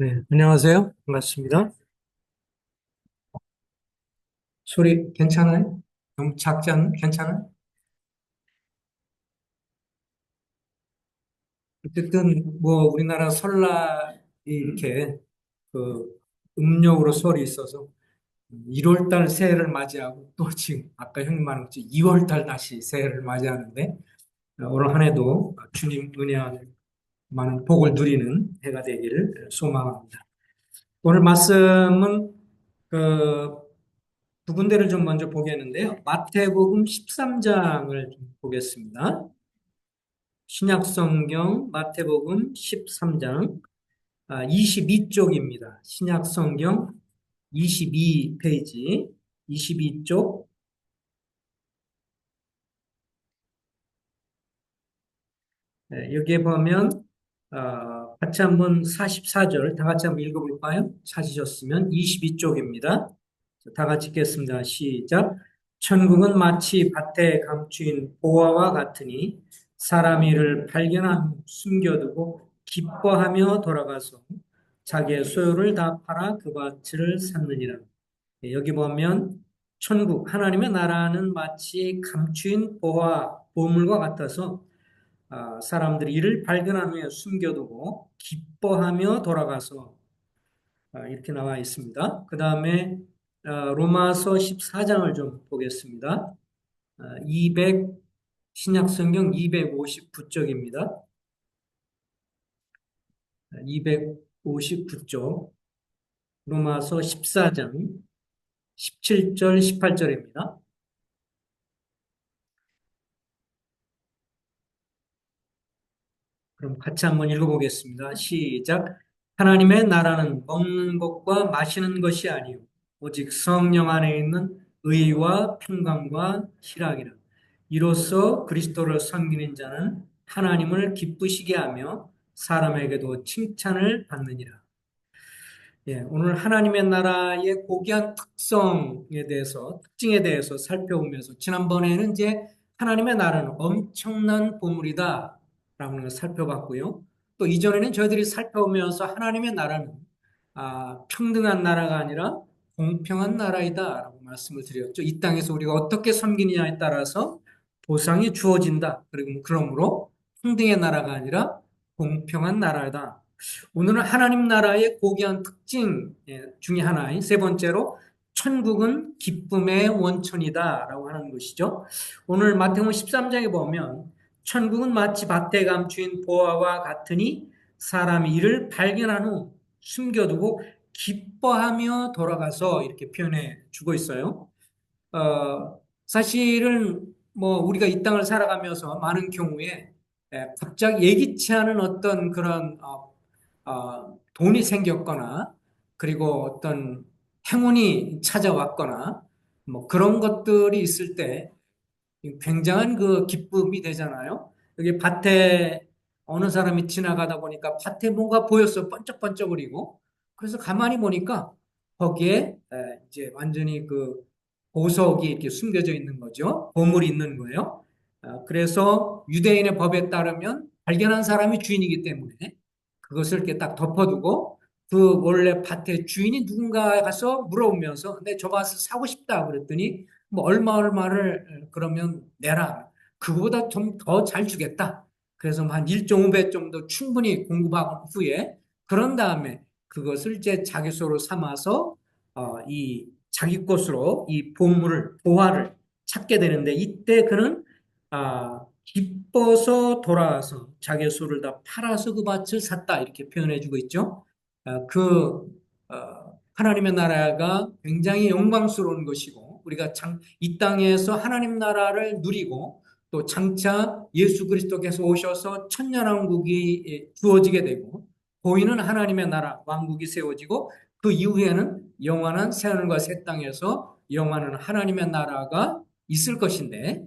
네, 안녕하세요. 반갑습니다. 소리 괜찮아요? 너무 작지 않나? 괜찮아요? 어쨌든 뭐 우리나라 설날이 이렇게 그 음력으로 설이 있어서 1월 달 새해를 맞이하고 또 지금 아까 형님 말한 것처럼 2월 달 다시 새해를 맞이하는데 올 한 해도 주님 은혜 안에 많은 복을 누리는 해가 되기를 소망합니다. 오늘 말씀은 그 두 군데를 좀 먼저 보겠는데요. 마태복음 13장을 좀 보겠습니다. 신약성경 마태복음 13장 22쪽입니다. 신약성경 22페이지 22쪽. 여기에 보면 같이 한번 44절 다 같이 한번 읽어볼까요? 찾으셨으면 22쪽입니다. 다 같이 읽겠습니다. 시작. 천국은 마치 밭에 감추인 보화와 같으니 사람이 이를 발견한 후 숨겨두고 기뻐하며 돌아가서 자기의 소유를 다 팔아 그 밭을 샀느니라. 여기 보면 천국, 하나님의 나라는 마치 감추인 보화, 보물과 같아서 사람들이 이를 발견한 후에 숨겨두고 기뻐하며 돌아가서 이렇게 나와 있습니다. 그 다음에 로마서 14장을 좀 보겠습니다. 200 신약성경 259쪽입니다. 259쪽 로마서 14장 17절 18절입니다. 그럼 같이 한번 읽어보겠습니다. 시작. 하나님의 나라는 먹는 것과 마시는 것이 아니요 오직 성령 안에 있는 의와 평강과 희락이라. 이로써 그리스도를 섬기는 자는 하나님을 기쁘시게 하며 사람에게도 칭찬을 받느니라. 예, 오늘 하나님의 나라의 고귀한 특성에 대해서, 특징에 대해서 살펴보면서, 지난번에는 이제 하나님의 나라는 엄청난 보물이다, 라는 걸 살펴봤고요. 또 이전에는 저희들이 살펴보면서 하나님의 나라는, 평등한 나라가 아니라 공평한 나라이다, 라고 말씀을 드렸죠. 이 땅에서 우리가 어떻게 섬기느냐에 따라서 보상이 주어진다. 그리고 그러므로 평등의 나라가 아니라 공평한 나라다. 오늘은 하나님 나라의 고귀한 특징 중에 하나인 세 번째로 천국은 기쁨의 원천이다라고 하는 것이죠. 오늘 마태복음 13장에 보면 천국은 마치 밭에 감추인 보화와 같으니 사람이 이를 발견한 후 숨겨두고 기뻐하며 돌아가서 이렇게 표현해 주고 있어요. 사실은 뭐 우리가 이 땅을 살아가면서 많은 경우에 갑자기 예기치 않은 어떤 그런 돈이 생겼거나 그리고 어떤 행운이 찾아왔거나 뭐 그런 것들이 있을 때 굉장한 그 기쁨이 되잖아요. 여기 밭에 어느 사람이 지나가다 보니까 밭에 뭔가 보였어. 번쩍번쩍거리고. 그래서 가만히 보니까 거기에 이제 완전히 그 보석이 이렇게 숨겨져 있는 거죠. 보물이 있는 거예요. 그래서 유대인의 법에 따르면 발견한 사람이 주인이기 때문에 그것을 이렇게 딱 덮어두고 그 원래 밭의 주인이 누군가 가서 물어보면서 근데 저 밭을 사고 싶다 그랬더니 뭐 얼마를 그러면 내라. 그거보다 좀 더 잘 주겠다. 그래서 한 1.5배 정도 충분히 공급한 후에 그런 다음에 그것을 이제 자기 소로 삼아서 이 자기 것으로 이 보물을 보화를 찾게 되는데 이때 그는 기뻐서 돌아와서 자기 소를 다 팔아서 그 밭을 샀다 이렇게 표현해주고 있죠. 하나님의 나라가 굉장히 영광스러운 것이고 우리가 이 땅에서 하나님 나라를 누리고 또 장차 예수 그리스도께서 오셔서 천년왕국이 주어지게 되고 보이는 하나님의 나라 왕국이 세워지고 그 이후에는 영원한 새하늘과 새 땅에서 영원한 하나님의 나라가 있을 것인데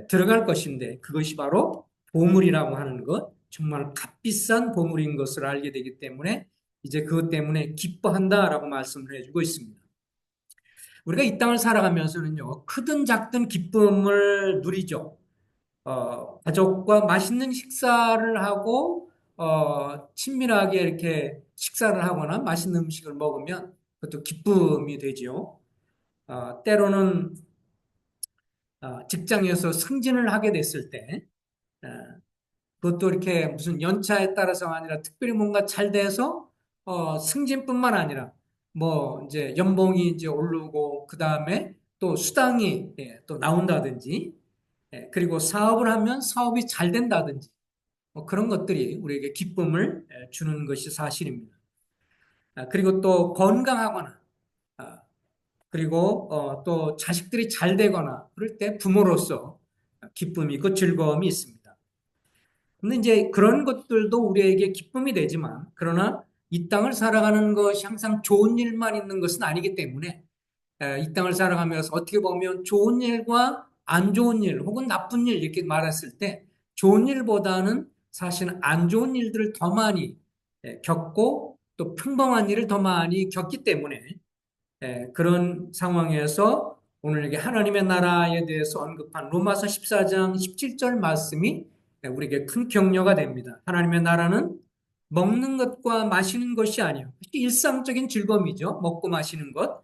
들어갈 것인데 그것이 바로 보물이라고 하는 것 정말 값비싼 보물인 것을 알게 되기 때문에 이제 그것 때문에 기뻐한다라고 말씀을 해주고 있습니다. 우리가 이 땅을 살아가면서는요, 크든 작든 기쁨을 누리죠. 가족과 맛있는 식사를 하고, 친밀하게 이렇게 식사를 하거나 맛있는 음식을 먹으면 그것도 기쁨이 되지요. 때로는 직장에서 승진을 하게 됐을 때, 어, 그것도 이렇게 무슨 연차에 따라서가 아니라 특별히 뭔가 잘 돼서 승진뿐만 아니라 뭐 이제 연봉이 이제 오르고 그 다음에 또 수당이 또 나온다든지 그리고 사업을 하면 사업이 잘 된다든지 뭐 그런 것들이 우리에게 기쁨을 주는 것이 사실입니다. 그리고 또 건강하거나 아, 그리고 또 자식들이 잘 되거나 그럴 때 부모로서 기쁨이 있고 즐거움이 있습니다. 근데 이제 그런 것들도 우리에게 기쁨이 되지만 그러나 이 땅을 살아가는 것이 항상 좋은 일만 있는 것은 아니기 때문에 이 땅을 살아가면서 어떻게 보면 좋은 일과 안 좋은 일 혹은 나쁜 일 이렇게 말했을 때 좋은 일보다는 사실은 안 좋은 일들을 더 많이 겪고 또 평범한 일을 더 많이 겪기 때문에 그런 상황에서 오늘 여기 하나님의 나라에 대해서 언급한 로마서 14장 17절 말씀이 우리에게 큰 격려가 됩니다. 하나님의 나라는 먹는 것과 마시는 것이 아니요. 일상적인 즐거움이죠. 먹고 마시는 것.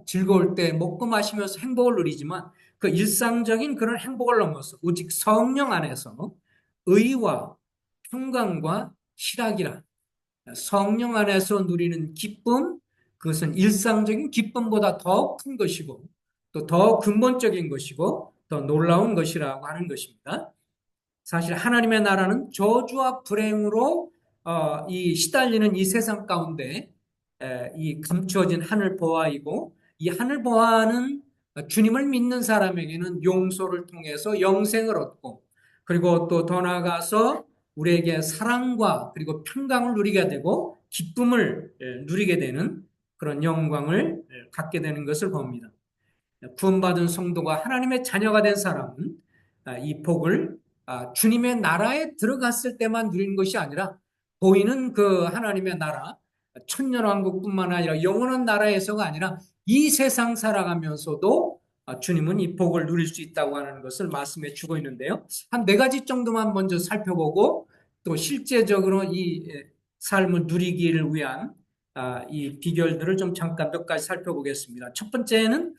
즐거울 때 먹고 마시면서 행복을 누리지만 그 일상적인 그런 행복을 넘어서 오직 성령 안에서 의와 평강과 희락이라 성령 안에서 누리는 기쁨, 그것은 일상적인 기쁨보다 더 큰 것이고, 또 더 근본적인 것이고, 더 놀라운 것이라고 하는 것입니다. 사실 하나님의 나라는 저주와 불행으로 이 시달리는 이 세상 가운데 이 감추어진 하늘 보화이고, 이 하늘 보화는 주님을 믿는 사람에게는 용서를 통해서 영생을 얻고, 그리고 또 더 나아가서 우리에게 사랑과 그리고 평강을 누리게 되고 기쁨을 누리게 되는 그런 영광을 갖게 되는 것을 봅니다. 구원받은 성도가 하나님의 자녀가 된 사람은 이 복을 주님의 나라에 들어갔을 때만 누리는 것이 아니라 보이는 그 하나님의 나라, 천년왕국뿐만 아니라 영원한 나라에서가 아니라 이 세상 살아가면서도 주님은 이 복을 누릴 수 있다고 하는 것을 말씀해 주고 있는데요. 한 네 가지 정도만 먼저 살펴보고 또 실제적으로 이 삶을 누리기를 위한 이 비결들을 좀 잠깐 몇 가지 살펴보겠습니다. 첫 번째는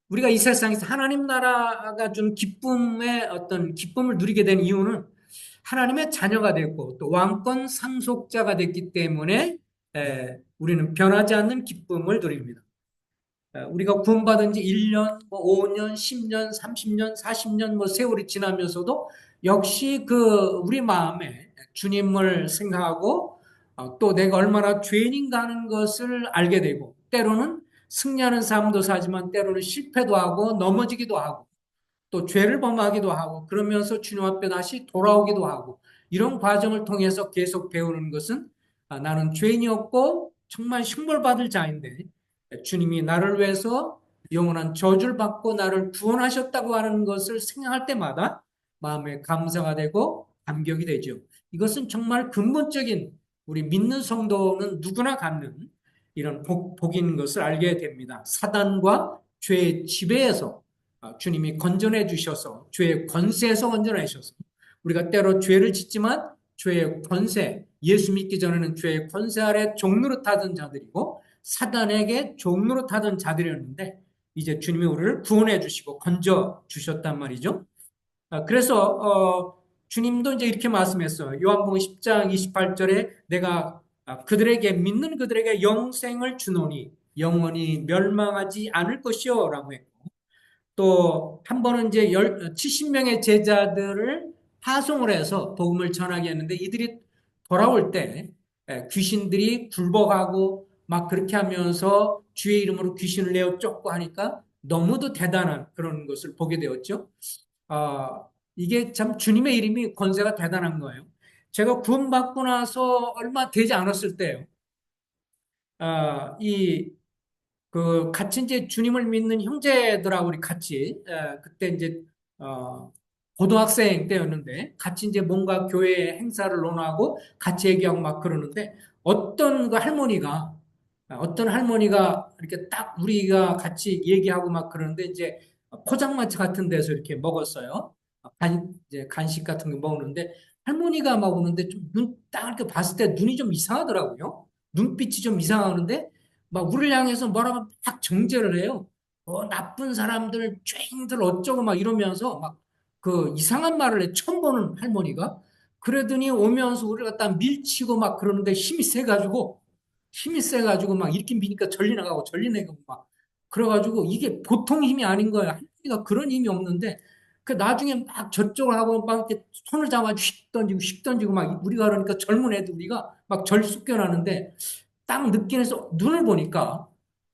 우리가 이 세상에서 하나님 나라가 준 기쁨의 어떤 기쁨을 누리게 된 이유는 하나님의 자녀가 됐고 또 왕권 상속자가 됐기 때문에 우리는 변하지 않는 기쁨을 누립니다. 우리가 구원받은 지 1년, 뭐 5년, 10년, 30년, 40년 뭐 세월이 지나면서도 역시 그 우리 마음에 주님을 생각하고 또 내가 얼마나 죄인인가 하는 것을 알게 되고 때로는 승리하는 삶도 사지만 때로는 실패도 하고 넘어지기도 하고 또 죄를 범하기도 하고 그러면서 주님 앞에 다시 돌아오기도 하고 이런 과정을 통해서 계속 배우는 것은 나는 죄인이었고 정말 흉벌받을 자인데 주님이 나를 위해서 영원한 저주를 받고 나를 구원하셨다고 하는 것을 생각할 때마다 마음에 감사가 되고 감격이 되죠. 이것은 정말 근본적인 우리 믿는 성도는 누구나 갖는 이런 복인 것을 알게 됩니다. 사단과 죄의 지배에서 주님이 건전해 주셔서 죄의 권세에서 건전해 주셔서 우리가 때로 죄를 짓지만 죄의 권세, 예수 믿기 전에는 죄의 권세 아래 종노릇하던 자들이고 사단에게 종노릇하던 자들이었는데 이제 주님이 우리를 구원해 주시고 건져 주셨단 말이죠. 그래서 주님도 이제 이렇게 말씀했어요. 요한복음 10장 28절에 내가 그들에게 믿는 그들에게 영생을 주노니 영원히 멸망하지 않을 것이요 라고 했고 또 한 번은 이제 70명의 제자들을 파송을 해서 복음을 전하게 했는데 이들이 돌아올 때 귀신들이 굴복하고 막 그렇게 하면서 주의 이름으로 귀신을 내어 쫓고 하니까 너무도 대단한 그런 것을 보게 되었죠. 이게 참 주님의 이름이 권세가 대단한 거예요. 제가 구원받고 나서 얼마 되지 않았을 때요. 이 같이 이제 주님을 믿는 형제들하고 우리 같이, 그때 이제, 고등학생 때였는데, 같이 이제 뭔가 교회 행사를 논하고 같이 얘기하고 막 그러는데, 어떤 할머니가 이렇게 딱 우리가 같이 얘기하고 막 그러는데, 이제 포장마차 같은 데서 이렇게 먹었어요. 이제 간식 같은 거 먹는데, 할머니가 막 오는데 좀 딱 이렇게 봤을 때 눈이 좀 이상하더라고요. 눈빛이 좀 이상하는데 막 우리를 향해서 뭐라고 막 정죄를 해요. 나쁜 사람들, 죄인들 어쩌고 막 이러면서 막 그 이상한 말을 해. 처음 보는 할머니가. 그러더니 오면서 우리를 갖다 밀치고 막 그러는데 힘이 세가지고 막 이렇게 미니까 전리 나가고 전리 내고 막 그래가지고 이게 보통 힘이 아닌 거야. 할머니가 그런 힘이 없는데 그 나중에 막 저쪽을 하고 막 이렇게 손을 잡아 휙 던지고 막 우리가 그러니까 젊은 애들 우리가 막 절쑥겨나는데 딱 느끼면서 눈을 보니까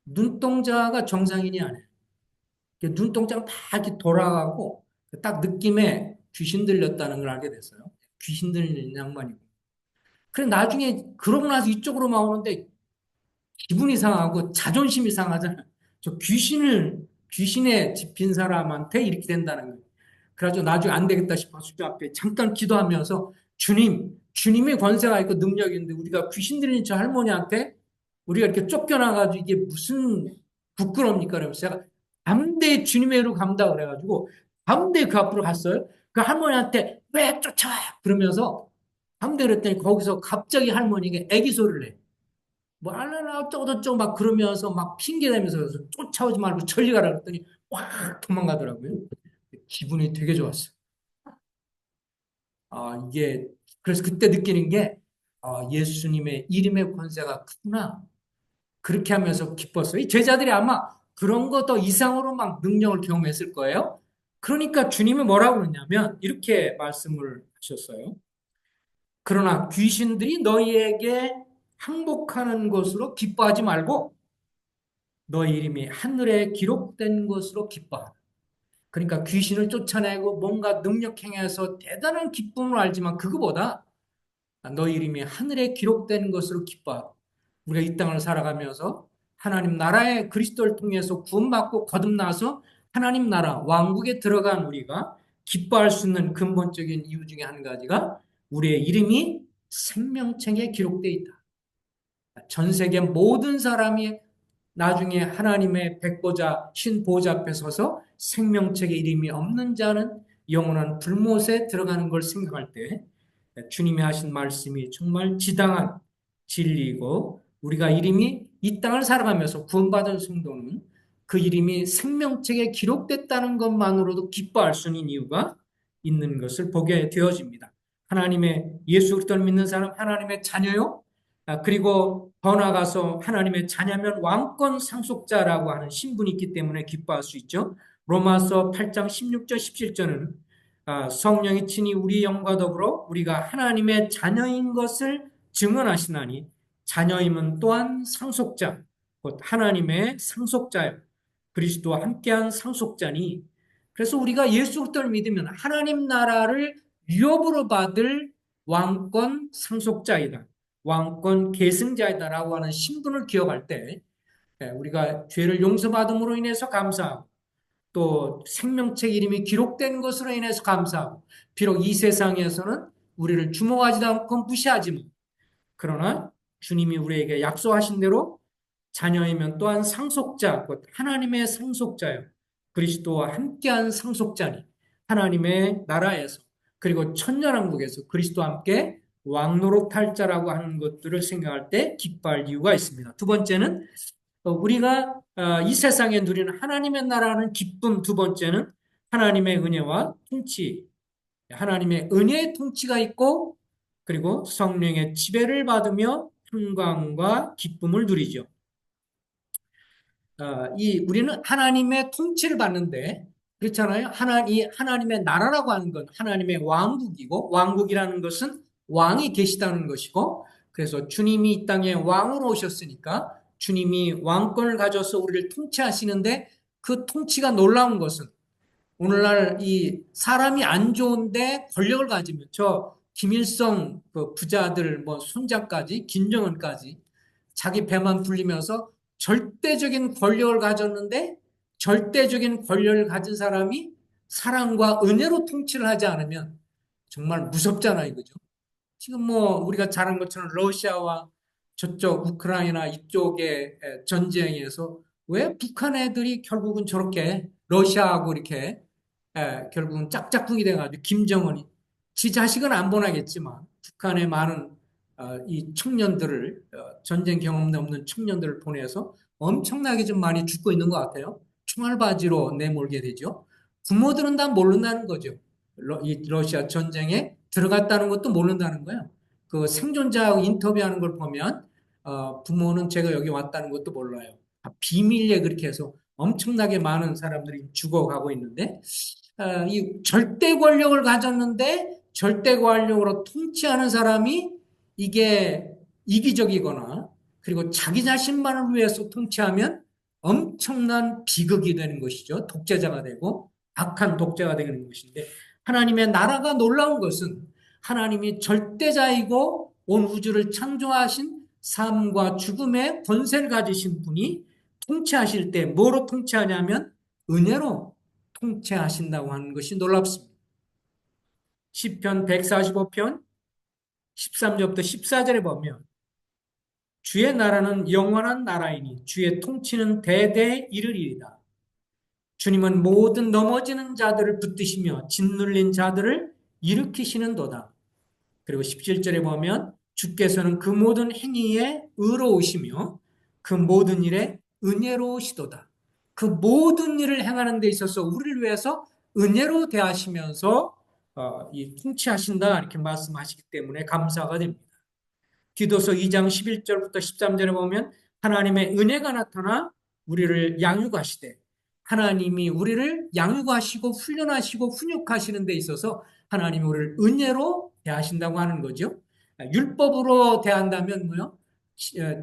눈동자가 정상인이 아니에요. 눈동자가 다 이렇게 돌아가고 딱 느낌에 귀신 들렸다는 걸 알게 됐어요. 귀신 들린 양반이고. 그래 나중에 그러고 나서 이쪽으로 막 오는데 기분이 상하고 자존심이 상하잖아. 저 귀신에 집힌 사람한테 이렇게 된다는 거예요. 그래가지고 나중에 안 되겠다 싶어서 주 앞에 잠깐 기도하면서 주님의 권세가 있고 능력이 있는데 우리가 귀신 들린 저 할머니한테 우리가 이렇게 쫓겨나가지고 이게 무슨 부끄럽니까? 그러면서 제가 담대히 주님의 로 간다 그래가지고 담대히 그 앞으로 갔어요. 그 할머니한테 왜 쫓아와요? 그러면서 담대히 그랬더니 거기서 갑자기 할머니가 애기 소리를 내. 뭐 알라라 어쩌고저쩌고 막 그러면서 막 핑계대면서 쫓아오지 말고 저리 가라 그랬더니 확 도망가더라고요. 기분이 되게 좋았어요. 이게 그래서 그때 느끼는 게 예수님의 이름의 권세가 크구나. 그렇게 하면서 기뻤어요. 이 제자들이 아마 그런 거 더 이상으로 막 능력을 경험했을 거예요. 그러니까 주님이 뭐라고 그러냐면 이렇게 말씀을 하셨어요. 그러나 귀신들이 너희에게 항복하는 것으로 기뻐하지 말고 너희 이름이 하늘에 기록된 것으로 기뻐하라. 그러니까 귀신을 쫓아내고 뭔가 능력 행해서 대단한 기쁨을 알지만 그거보다 너희 이름이 하늘에 기록된 것으로 기뻐하라. 우리가 이 땅을 살아가면서 하나님 나라의 그리스도를 통해서 구원받고 거듭나서 하나님 나라 왕국에 들어간 우리가 기뻐할 수 있는 근본적인 이유 중에 한 가지가 우리의 이름이 생명책에 기록되어 있다. 전 세계 모든 사람이 나중에 하나님의 백보자, 신보좌 앞에 서서 생명책에 이름이 없는 자는 영원한 불못에 들어가는 걸 생각할 때 주님이 하신 말씀이 정말 지당한 진리이고 우리가 이름이 이 땅을 살아가면서 구원받은 성도는 그 이름이 생명책에 기록됐다는 것만으로도 기뻐할 수 있는 이유가 있는 것을 보게 되어집니다. 하나님의 예수 그리스도를 믿는 사람 하나님의 자녀요. 그리고 더 나아가서 하나님의 자녀면 왕권 상속자라고 하는 신분이 있기 때문에 기뻐할 수 있죠. 로마서 8장 16절 17절은 성령이 친히 우리 영과 더불어 우리가 하나님의 자녀인 것을 증언하시나니 자녀임은 또한 상속자 곧 하나님의 상속자요. 그리스도와 함께한 상속자니 그래서 우리가 예수 그리스도를 믿으면 하나님 나라를 유업으로 받을 왕권 상속자이다. 왕권 계승자이다라고 하는 신분을 기억할 때 우리가 죄를 용서받음으로 인해서 감사하고 또 생명책 이름이 기록된 것으로 인해서 감사하고 비록 이 세상에서는 우리를 주목하지도 않고 무시하지만 그러나 주님이 우리에게 약속하신 대로 자녀이면 또한 상속자, 곧 하나님의 상속자요. 그리스도와 함께한 상속자니 하나님의 나라에서 그리고 천년왕국에서 그리스도와 함께 왕노릇할 자라고 하는 것들을 생각할 때 기뻐할 이유가 있습니다. 두 번째는 우리가 이 세상에 누리는 하나님의 나라는 기쁨 두 번째는 하나님의 은혜와 통치, 하나님의 은혜의 통치가 있고 그리고 성령의 지배를 받으며 평강과 기쁨을 누리죠. 우리는 하나님의 통치를 받는데 그렇잖아요. 하나님의 나라라고 하는 건 하나님의 왕국이고 왕국이라는 것은 왕이 계시다는 것이고 그래서 주님이 이 땅에 왕으로 오셨으니까 주님이 왕권을 가져서 우리를 통치하시는데 그 통치가 놀라운 것은 오늘날 이 사람이 안 좋은데 권력을 가지면 저 김일성 그 부자들 뭐 손자까지 김정은까지 자기 배만 불리면서 절대적인 권력을 가졌는데 절대적인 권력을 가진 사람이 사랑과 은혜로 통치를 하지 않으면 정말 무섭잖아요, 그죠? 지금 뭐 우리가 잘 아는 것처럼 러시아와 저쪽 우크라이나 이쪽의 전쟁에서 왜 북한 애들이 결국은 저렇게 러시아하고 이렇게 결국은 짝짝꿍이 돼가지고 김정은이 지 자식은 안 보내겠지만 북한의 많은 이 청년들을 전쟁 경험 없는 청년들을 보내서 엄청나게 좀 많이 죽고 있는 것 같아요. 총알바지로 내몰게 되죠. 부모들은 다 모른다는 거죠. 이 러시아 전쟁에 들어갔다는 것도 모른다는 거예요. 그 생존자하고 인터뷰하는 걸 보면 부모는 제가 여기 왔다는 것도 몰라요. 다 비밀리에 그렇게 해서 엄청나게 많은 사람들이 죽어가고 있는데 이 절대 권력을 가졌는데 절대 권력으로 통치하는 사람이 이게 이기적이거나 그리고 자기 자신만을 위해서 통치하면 엄청난 비극이 되는 것이죠. 독재자가 되고 악한 독재가 되는 것인데 하나님의 나라가 놀라운 것은 하나님이 절대자이고 온 우주를 창조하신 삶과 죽음의 권세를 가지신 분이 통치하실 때 뭐로 통치하냐면 은혜로 통치하신다고 하는 것이 놀랍습니다. 시편 145편 13절부터 14절에 보면 주의 나라는 영원한 나라이니 주의 통치는 대대 이르리이다. 주님은 모든 넘어지는 자들을 붙드시며 짓눌린 자들을 일으키시는도다. 그리고 17절에 보면 주께서는 그 모든 행위에 의로우시며 그 모든 일에 은혜로우시도다. 그 모든 일을 행하는 데 있어서 우리를 위해서 은혜로 대하시면서 이 통치하신다 이렇게 말씀하시기 때문에 감사가 됩니다. 디도서 2장 11절부터 13절에 보면 하나님의 은혜가 나타나 우리를 양육하시되 하나님이 우리를 양육하시고 훈련하시고 훈육하시는 데 있어서 하나님이 우리를 은혜로 대하신다고 하는 거죠. 율법으로 대한다면 뭐요?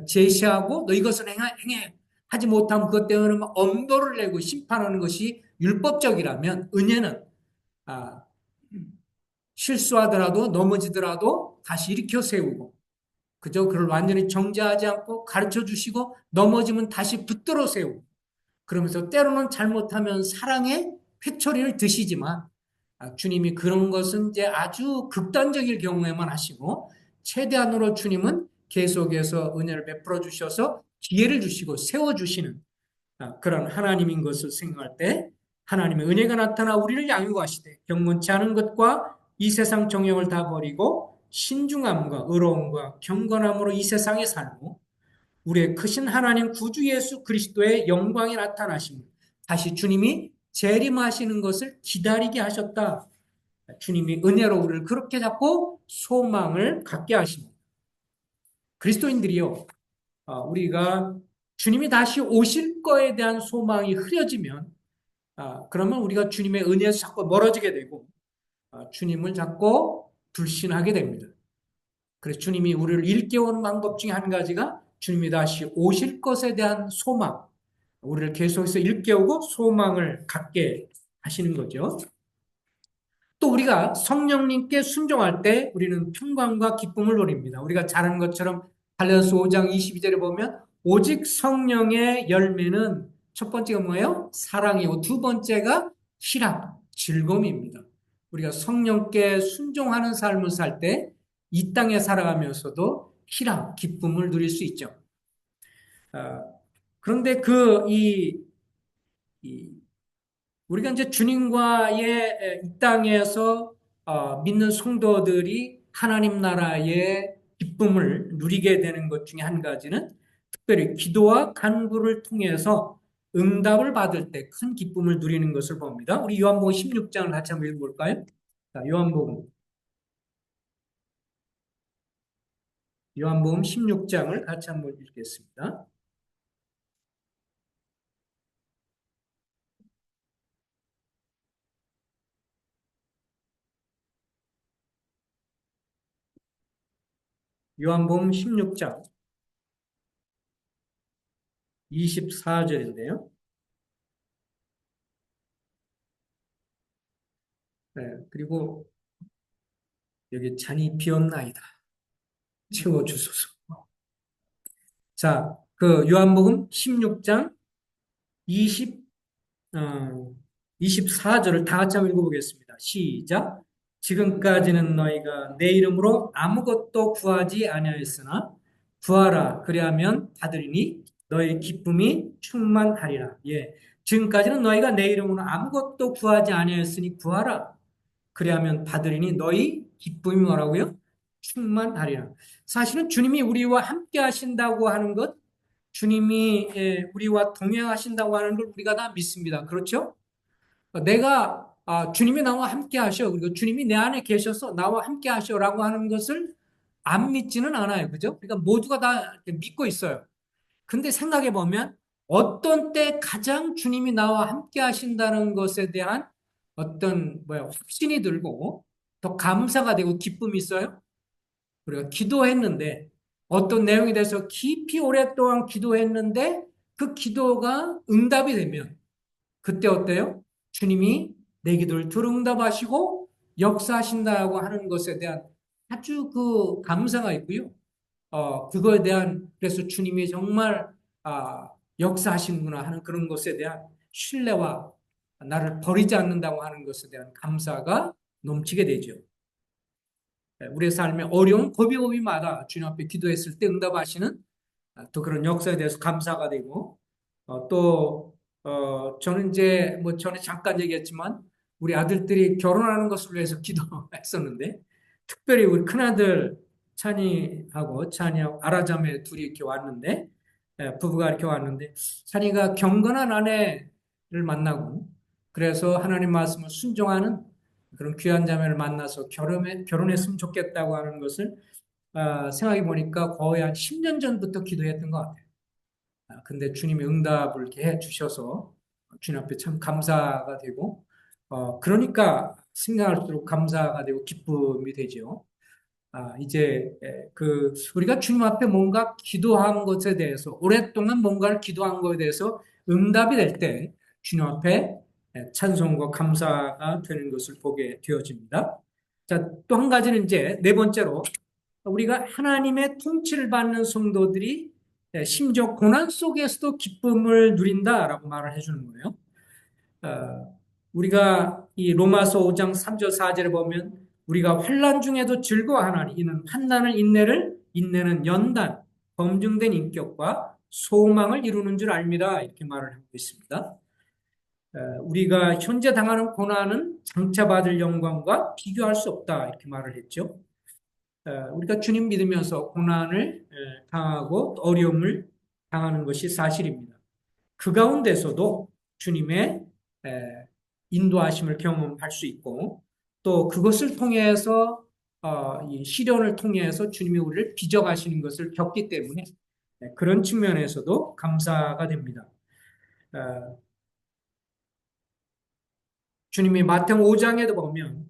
제시하고 너 이것을 행해 하지 못하면 그것 때문에 엄도를 내고 심판하는 것이 율법적이라면 은혜는 실수하더라도 넘어지더라도 다시 일으켜 세우고 그저 그를 완전히 정죄하지 않고 가르쳐 주시고 넘어지면 다시 붙들어 세우고 그러면서 때로는 잘못하면 사랑의 회초리를 드시지만 주님이 그런 것은 이제 아주 극단적일 경우에만 하시고 최대한으로 주님은 계속해서 은혜를 베풀어 주셔서 기회를 주시고 세워 주시는 그런 하나님인 것을 생각할 때 하나님의 은혜가 나타나 우리를 양육하시되 경건치 않은 것과 이 세상 정욕을 다 버리고 신중함과 의로움과 경건함으로 이 세상에 살고 우리의 크신 하나님 구주 예수 그리스도의 영광이 나타나심을 다시 주님이 재림하시는 것을 기다리게 하셨다. 주님이 은혜로 우리를 그렇게 잡고 소망을 갖게 하십니다. 그리스도인들이요, 우리가 주님이 다시 오실 거에 대한 소망이 흐려지면, 그러면 우리가 주님의 은혜에서 자꾸 멀어지게 되고, 주님을 자꾸 불신하게 됩니다. 그래서 주님이 우리를 일깨우는 방법 중에 한 가지가 주님이 다시 오실 것에 대한 소망, 우리를 계속해서 일깨우고 소망을 갖게 하시는 거죠. 또 우리가 성령님께 순종할 때 우리는 평강과 기쁨을 누립니다. 우리가 잘 아는 것처럼 갈라디아서 5장 22절에 보면 오직 성령의 열매는 첫 번째가 뭐예요? 사랑이고 두 번째가 희락, 즐거움입니다. 우리가 성령께 순종하는 삶을 살 때 이 땅에 살아가면서도 희락, 기쁨을 누릴 수 있죠. 그런데 우리가 이제 주님과의 이 땅에서 믿는 성도들이 하나님 나라의 기쁨을 누리게 되는 것 중에 한 가지는 특별히 기도와 간구를 통해서 응답을 받을 때 큰 기쁨을 누리는 것을 봅니다. 우리 요한복음 16장을 같이 한번 읽어볼까요? 자, 요한복음 16장을 같이 한번 읽겠습니다. 요한복음 16장 24절인데요. 네, 그리고 여기 잔이 비었나이다. 채워주소서. 자, 그 요한복음 16장 20, 24절을 다 같이 한번 읽어보겠습니다. 시작. 지금까지는 너희가 내 이름으로 아무것도 구하지 아니하였으나 구하라 그리하면 받으리니 너희 기쁨이 충만하리라. 예. 지금까지는 너희가 내 이름으로 아무것도 구하지 아니하였으니 구하라 그리하면 받으리니 너희 기쁨이 뭐라고요? 충만하리라. 사실은 주님이 우리와 함께 하신다고 하는 것, 주님이 우리와 동행하신다고 하는 걸 우리가 다 믿습니다. 그렇죠? 내가 주님이 나와 함께 하셔. 그리고 주님이 내 안에 계셔서 나와 함께 하셔라고 하는 것을 안 믿지는 않아요. 그죠? 그러니까 모두가 다 믿고 있어요. 근데 생각해 보면 어떤 때 가장 주님이 나와 함께 하신다는 것에 대한 어떤 확신이 들고 더 감사가 되고 기쁨이 있어요. 우리가 기도했는데 어떤 내용에 대해서 깊이 오랫동안 기도했는데 그 기도가 응답이 되면 그때 어때요? 주님이 내 기도를 들응답하시고 역사하신다고 하는 것에 대한 아주 그 감사가 있고요. 그거에 대한, 그래서 주님이 정말, 아, 역사하시는구나 하는 그런 것에 대한 신뢰와 나를 버리지 않는다고 하는 것에 대한 감사가 넘치게 되죠. 우리의 삶의 어려운 고비고비마다 주님 앞에 기도했을 때 응답하시는 또 그런 역사에 대해서 감사가 되고, 저는 이제 뭐 전에 잠깐 얘기했지만 우리 아들들이 결혼하는 것을 위해서 기도했었는데 특별히 우리 큰아들 찬이하고 아라자매 둘이 이렇게 왔는데 부부가 이렇게 왔는데 찬이가 경건한 아내를 만나고 그래서 하나님 말씀을 순종하는 그런 귀한 자매를 만나서 결혼했으면 좋겠다고 하는 것을 생각해 보니까 거의 한 10년 전부터 기도했던 것 같아요. 근데 주님이 응답을 이렇게 해 주셔서 주님 앞에 참 감사가 되고, 그러니까 생각할수록 감사가 되고 기쁨이 되죠. 이제 우리가 주님 앞에 뭔가 기도한 것에 대해서 오랫동안 뭔가를 기도한 것에 대해서 응답이 될 때 주님 앞에 찬송과 감사가 되는 것을 보게 되어집니다. 자, 또 한 가지는 이제 네 번째로 우리가 하나님의 통치를 받는 성도들이 심지어 고난 속에서도 기쁨을 누린다라고 말을 해주는 거예요. 우리가 이 로마서 5장 3절 4절에 보면 우리가 환난 중에도 즐거워하나니 이는 환난을 인내는 연단, 검증된 인격과 소망을 이루는 줄 압니다. 이렇게 말을 하고 있습니다. 우리가 현재 당하는 고난은 장차 받을 영광과 비교할 수 없다. 이렇게 말을 했죠. 우리가 주님 믿으면서 고난을 당하고 어려움을 당하는 것이 사실입니다. 그 가운데서도 주님의 인도하심을 경험할 수 있고 또 그것을 통해서 이 시련을 통해서 주님이 우리를 빚어가시는 것을 겪기 때문에 그런 측면에서도 감사가 됩니다. 어, 주님이 마태복음 5장에도 보면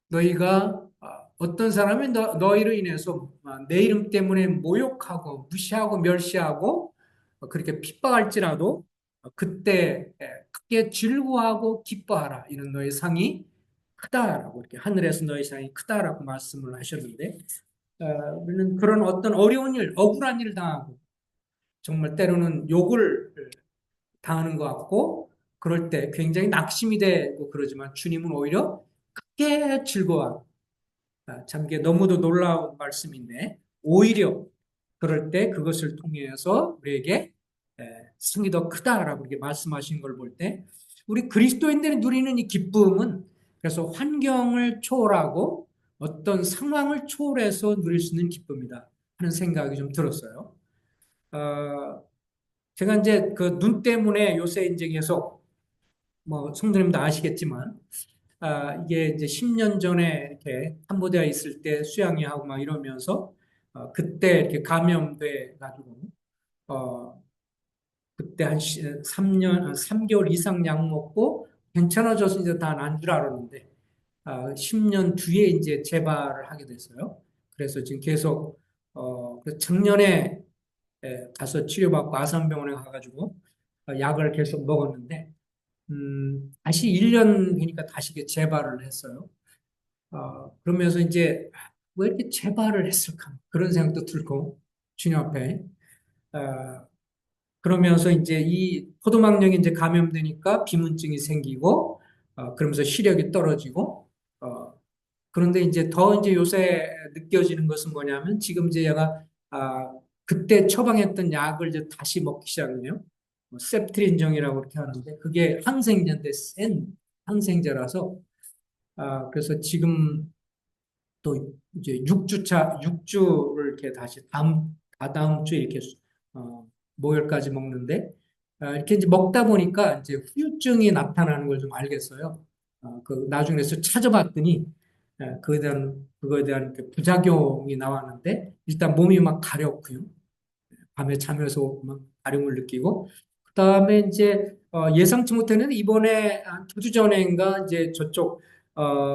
너희가 어떤 사람이 너희로 인해서 내 이름 때문에 모욕하고 무시하고 멸시하고 그렇게 핍박할지라도 그때 크게 즐거워하고 기뻐하라. 이는 너희 상이 크다라고 이렇게 하늘에서 너희 상이 크다라고 말씀을 하셨는데 우리는 그런 어떤 어려운 일, 억울한 일을 당하고 정말 때로는 욕을 당하는 것 같고 그럴 때 굉장히 낙심이 되고 그러지만 주님은 오히려 크게 즐거워 참 이게 너무도 놀라운 말씀인데 오히려 그럴 때 그것을 통해서 우리에게 승이 더 크다라고 이렇게 말씀하신 걸 볼 때 우리 그리스도인들이 누리는 이 기쁨은 그래서 환경을 초월하고 어떤 상황을 초월해서 누릴 수 있는 기쁨이다 하는 생각이 좀 들었어요. 어, 제가 이제 그 눈 때문에 요새 이제 계속 뭐 성도님도 아시겠지만 이게 이제 10년 전에 이렇게 캄보디아에 있을 때 수양회 하고 막 이러면서, 그때 이렇게 감염돼 가지고, 어, 그때 한 3년, 3개월 이상 약 먹고 괜찮아져서 이제 다 난 줄 알았는데, 10년 뒤에 이제 재발을 하게 됐어요. 그래서 지금 계속, 그래서 작년에 가서 치료받고 아산병원에 가가지고 약을 계속 먹었는데, 다시 1년 되니까 다시 재발을 했어요. 그러면서 이제 왜 이렇게 재발을 했을까? 그런 생각도 들고, 주님 앞에. 어, 그러면서 이제 이 포도막령이 이제 감염되니까 비문증이 생기고, 그러면서 시력이 떨어지고, 어, 그런데 이제 더 이제 요새 느껴지는 것은 뭐냐면 지금 이제 얘가, 그때 처방했던 약을 이제 다시 먹기 시작해요. 셉트린정이라고 이렇게 하는데, 그게 항생제인데 센 항생제라서, 그래서 지금 또 이제 6주를 이렇게 다시 다다음 주에 이렇게 목요일까지 먹는데, 이렇게 이제 먹다 보니까 이제 후유증이 나타나는 걸 좀 알겠어요. 나중에 서 찾아봤더니, 그거에 대한 그 부작용이 나왔는데, 일단 몸이 막 가렵고요. 밤에 자면서 막 가림을 느끼고, 그 다음에 이제 예상치 못했는데 이번에 한 2주 전인가 이제 저쪽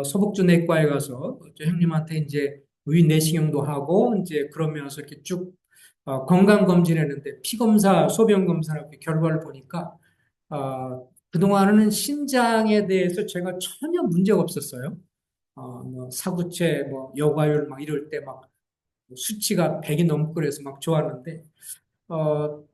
서북주 내과에 가서 저 형님한테 이제 위 내시경도 하고 이제 그러면서 이렇게 쭉 건강 검진했는데 피 검사, 소변 검사라고 결과를 보니까 그동안은 신장에 대해서 제가 전혀 문제가 없었어요. 뭐 사구체, 뭐 여과율 막 이럴 때 막 수치가 100이 넘고 그래서 막 좋았는데 어,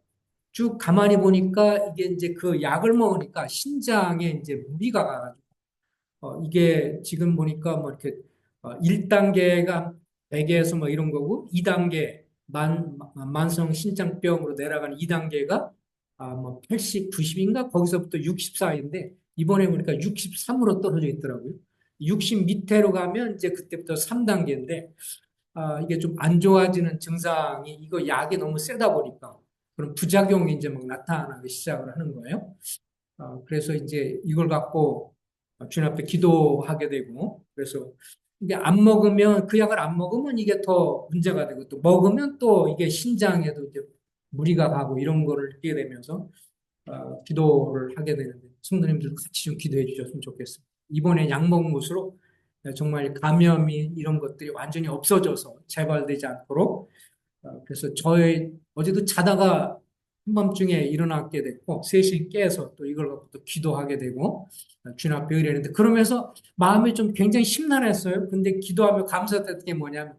쭉 가만히 보니까 이게 이제 그 약을 먹으니까 신장에 이제 무리가 가가지고, 이게 지금 보니까 뭐 이렇게, 1단계가 백에서 뭐 이런 거고, 2단계, 만성 신장병으로 내려가는 2단계가, 뭐 80, 90인가? 거기서부터 64인데, 이번에 보니까 63으로 떨어져 있더라고요. 60 밑으로 가면 이제 그때부터 3단계인데, 이게 좀 안 좋아지는 증상이 이거 약이 너무 세다 보니까 그런 부작용이 이제 막 나타나기 시작을 하는 거예요. 그래서 이제 이걸 갖고 주님 앞에 기도하게 되고 그래서 이게 안 먹으면 그 약을 안 먹으면 이게 더 문제가 되고 또 먹으면 또 이게 신장에도 이제 무리가 가고 이런 거를 느끼게 되면서 기도를 하게 되는데 성도님들 같이 좀 기도해 주셨으면 좋겠습니다. 이번에 약 먹은 것으로 정말 감염이 이런 것들이 완전히 없어져서 재발되지 않도록 그래서 저희 어제도 자다가 한밤중에 일어나게 됐고 3시에 깨서 또 이걸 갖고 또 기도하게 되고 주님 앞에 의뢰했는데 그러면서 마음이 좀 굉장히 심란했어요. 근데 기도하며 감사했던 게 뭐냐면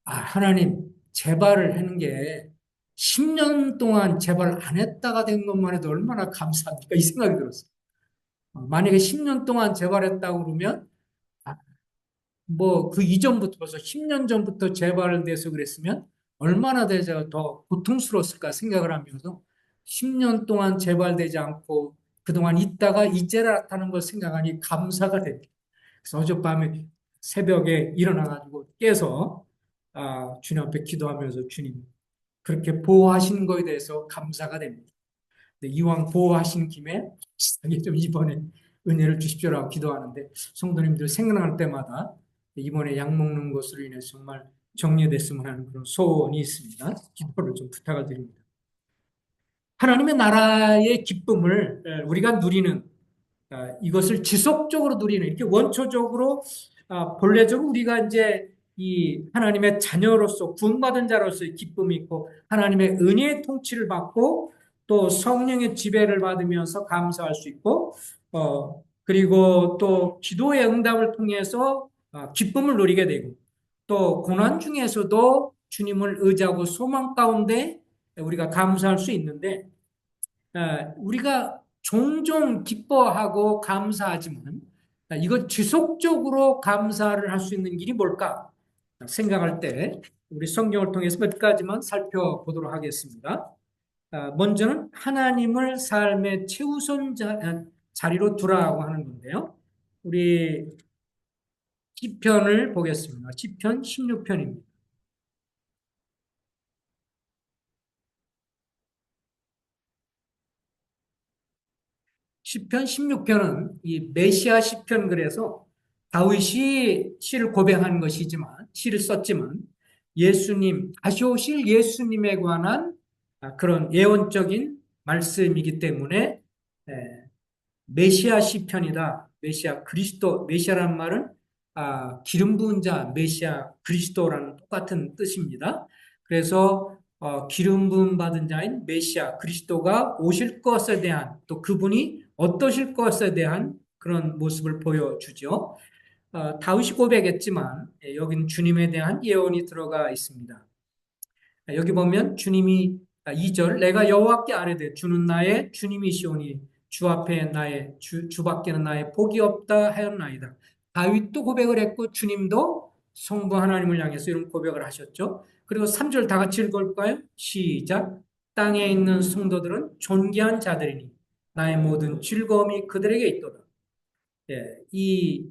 하나님 재발을 하는 게 10년 동안 재발 안 했다가 된 것만 해도 얼마나 감사합니까? 이 생각이 들었어요. 만약에 10년 동안 재발했다고 그러면 뭐 그 이전부터 벌써 10년 전부터 재발돼서 그랬으면 얼마나 더 고통스러웠을까 생각을 하면서 10년 동안 재발되지 않고 그동안 있다가 이제 나타나는 걸 생각하니 감사가 됩니다. 그래서 어젯밤에 새벽에 일어나가지고 깨서 주님 앞에 기도하면서 주님 그렇게 보호하시는 거에 대해서 감사가 됩니다. 이왕 보호하신 김에 좀 이번에 은혜를 주십시오라고 기도하는데 성도님들 생각날 때마다 이번에 약 먹는 것으로 인해 정말 정리됐으면 하는 그런 소원이 있습니다. 기도를 좀 부탁을 드립니다. 하나님의 나라의 기쁨을 우리가 누리는 이것을 지속적으로 누리는 이렇게 원초적으로 본래적으로 우리가 이제 이 하나님의 자녀로서 구원받은 자로서의 기쁨이 있고 하나님의 은혜의 통치를 받고 또 성령의 지배를 받으면서 감사할 수 있고 그리고 또 기도의 응답을 통해서 기쁨을 누리게 되고 또 고난 중에서도 주님을 의지하고 소망 가운데 우리가 감사할 수 있는데 우리가 종종 기뻐하고 감사하지만 이거 지속적으로 감사를 할 수 있는 길이 뭘까 생각할 때 우리 성경을 통해서 몇 가지만 살펴보도록 하겠습니다. 먼저는 하나님을 삶의 최우선 자리로 두라고 하는 건데요. 우리 시편을 보겠습니다. 시편 16편입니다. 시편 16편은 이 메시아 시편 그래서 다윗이 시를 고백한 것이지만 시를 썼지만 예수님 다시 오실 예수님에 관한 그런 예언적인 말씀이기 때문에 메시아 시편이다. 메시아 그리스도 메시아란 말은 기름 부은 자 메시아 그리스도라는 똑같은 뜻입니다. 그래서 기름 부음 받은 자인 메시아 그리스도가 오실 것에 대한 또 그분이 어떠실 것에 대한 그런 모습을 보여주죠. 다윗이 고백했지만 여기는 주님에 대한 예언이 들어가 있습니다. 여기 보면 주님이 2절 내가 여호와께 아뢰되 주는 나의 주님이시오니 주 앞에 주 밖에는 나의 복이 없다 하였나이다. 다윗도 고백을 했고 주님도 성부 하나님을 향해서 이런 고백을 하셨죠. 그리고 3절 다 같이 읽을까요? 시작. 땅에 있는 성도들은 존귀한 자들이니 나의 모든 즐거움이 그들에게 있도다. 이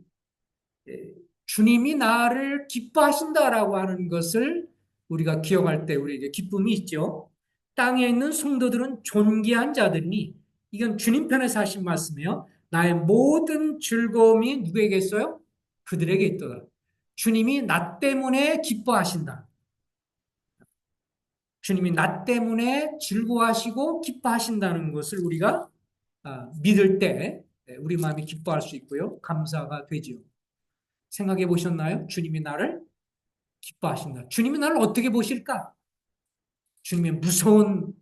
주님이 나를 기뻐하신다라고 하는 것을 우리가 기억할 때 우리에게 기쁨이 있죠. 땅에 있는 성도들은 존귀한 자들이니 이건 주님 편에서 하신 말씀이에요. 나의 모든 즐거움이 누구에게 있어요? 그들에게 있도다. 주님이 나 때문에 기뻐하신다. 주님이 나 때문에 즐거워하시고 기뻐하신다는 것을 우리가 믿을 때 우리 마음이 기뻐할 수 있고요. 감사가 되지요. 생각해 보셨나요? 주님이 나를 기뻐하신다. 주님이 나를 어떻게 보실까? 주님의 무서운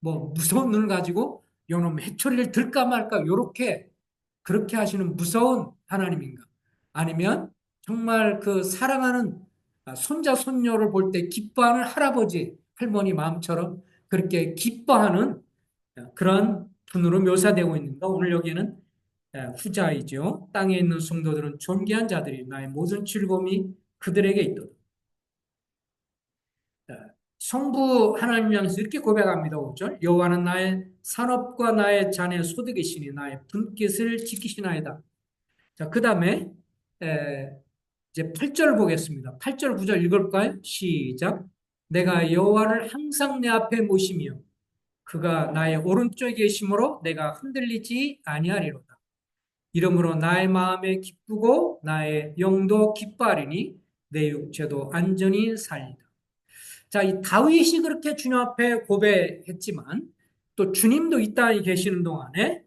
눈을 가지고 요놈 해초리를 들까 말까 그렇게 하시는 무서운 하나님인가? 아니면 정말 그 사랑하는 손자 손녀를 볼 때 기뻐하는 할아버지 할머니 마음처럼 그렇게 기뻐하는 그런 분으로 묘사되고 있는가? 오늘 여기에는 후자이죠. 땅에 있는 성도들은 존귀한 자들이 나의 모든 즐거움이 그들에게 있도다. 성부 하나님 향해서 이렇게 고백합니다. 5절. 여호와는 나의 산업과 나의 잔의 소득이시니 나의 분깃을 지키시나이다. 자, 그 다음에 이제 8절 보겠습니다. 8절 9절 읽을까요? 시작. 내가 여호와를 항상 내 앞에 모시며 그가 나의 오른쪽에 계심으로 내가 흔들리지 아니하리로다. 이러므로 나의 마음에 기쁘고 나의 영도 기뻐하리니 내 육체도 안전히 살리다. 자, 이 다윗이 그렇게 주님 앞에 고백했지만 또 주님도 이 땅에 계시는 동안에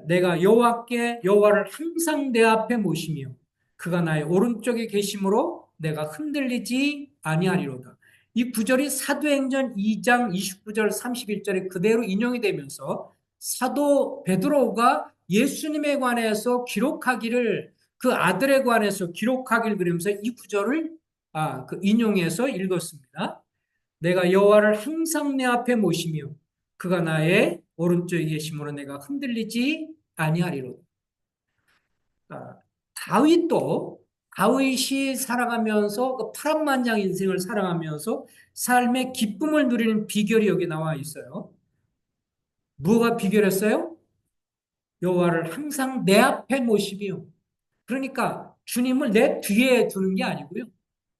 내가 여호와를 항상 내 앞에 모시며 그가 나의 오른쪽에 계심으로 내가 흔들리지 아니하리로다. 이 구절이 사도행전 2장 29절 31절에 그대로 인용이 되면서 사도 베드로가 예수님에 관해서 기록하기를 그 아들에 관해서 기록하기를 그러면서 이 구절을 인용해서 읽었습니다. 내가 여호와를 항상 내 앞에 모시며 그가 나의 오른쪽에 계심으로 내가 흔들리지 아니하리로다. 아, 다윗이 살아가면서 그 파란만장 인생을 살아가면서 삶의 기쁨을 누리는 비결이 여기 나와 있어요. 뭐가 비결이었어요? 여호와를 항상 내 앞에 모시며 그러니까 주님을 내 뒤에 두는 게 아니고요.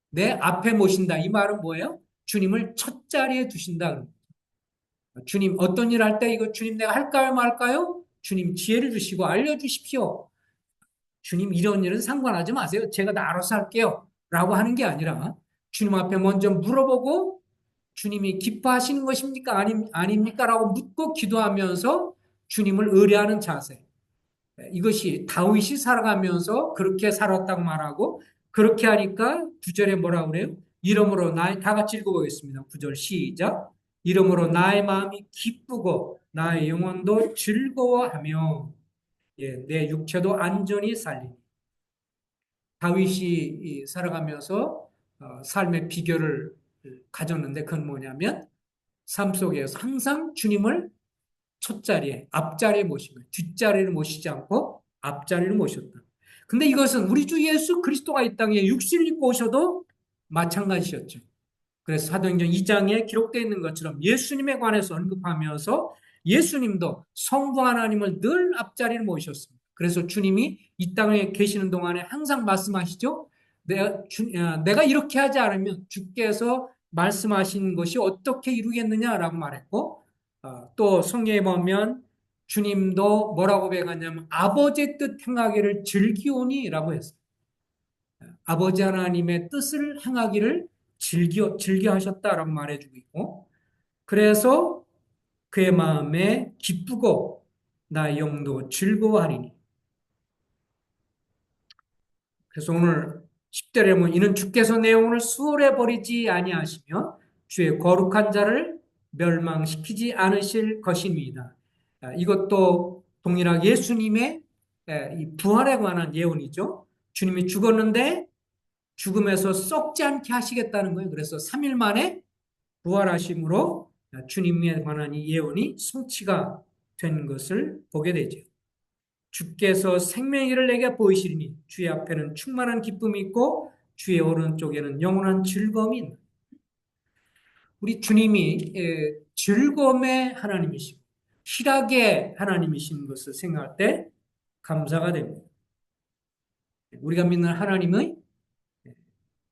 내 앞에 모신다. 이 말은 뭐예요? 주님을 첫 자리에 두신다. 주님 어떤 일 할 때 이거 주님 내가 할까요 말까요? 주님 지혜를 주시고 알려주십시오. 주님 이런 일은 상관하지 마세요. 제가 다 알아서 할게요. 라고 하는 게 아니라 주님 앞에 먼저 물어보고 주님이 기뻐하시는 것입니까? 아닙니까? 라고 묻고 기도하면서 주님을 의뢰하는 자세. 이것이 다윗이 살아가면서 그렇게 살았다고 말하고 그렇게 하니까 9절에 뭐라 그래요? 이러므로 다 같이 읽어보겠습니다. 9절 시작. 이러므로 나의 마음이 기쁘고 나의 영혼도 즐거워하며 내 육체도 안전히 살리니. 다윗이 살아가면서 삶의 비결을 가졌는데 그건 뭐냐면 삶 속에서 항상 주님을 첫 자리에, 앞자리에 모시고 뒷자리를 모시지 않고 앞자리를 모셨다. 근데 이것은 우리 주 예수 그리스도가 이 땅에 육신을 입고 오셔도 마찬가지였죠. 그래서 사도행전 2장에 기록되어 있는 것처럼 예수님에 관해서 언급하면서 예수님도 성부 하나님을 늘 앞자리를 모셨습니다. 그래서 주님이 이 땅에 계시는 동안에 항상 말씀하시죠. 내가 이렇게 하지 않으면 주께서 말씀하신 것이 어떻게 이루겠느냐라고 말했고 또 성경에 보면 주님도 뭐라고 배웠냐면 아버지의 뜻 행하기를 즐기오니라고 했어요. 아버지 하나님의 뜻을 행하기를 즐겨 하셨다라고 말해주고 있고, 그래서 그의 마음에 기쁘고 나의 영도 즐거워하리니. 그래서 오늘 10절에 보면 이는 주께서 내 영혼을 수월해 버리지 아니하시며 주의 거룩한 자를 멸망시키지 않으실 것입니다. 이것도 동일하게 예수님의 이 부활에 관한 예언이죠. 주님이 죽었는데 죽음에서 썩지 않게 하시겠다는 거예요. 그래서 3일 만에 부활하심으로 주님에 관한 이 예언이 성취가 된 것을 보게 되죠. 주께서 생명의를 내게 보이시리니 주의 앞에는 충만한 기쁨이 있고 주의 오른쪽에는 영원한 즐거움이 있다. 우리 주님이 즐거움의 하나님이시고 희락의 하나님이신 것을 생각할 때 감사가 됩니다. 우리가 믿는 하나님의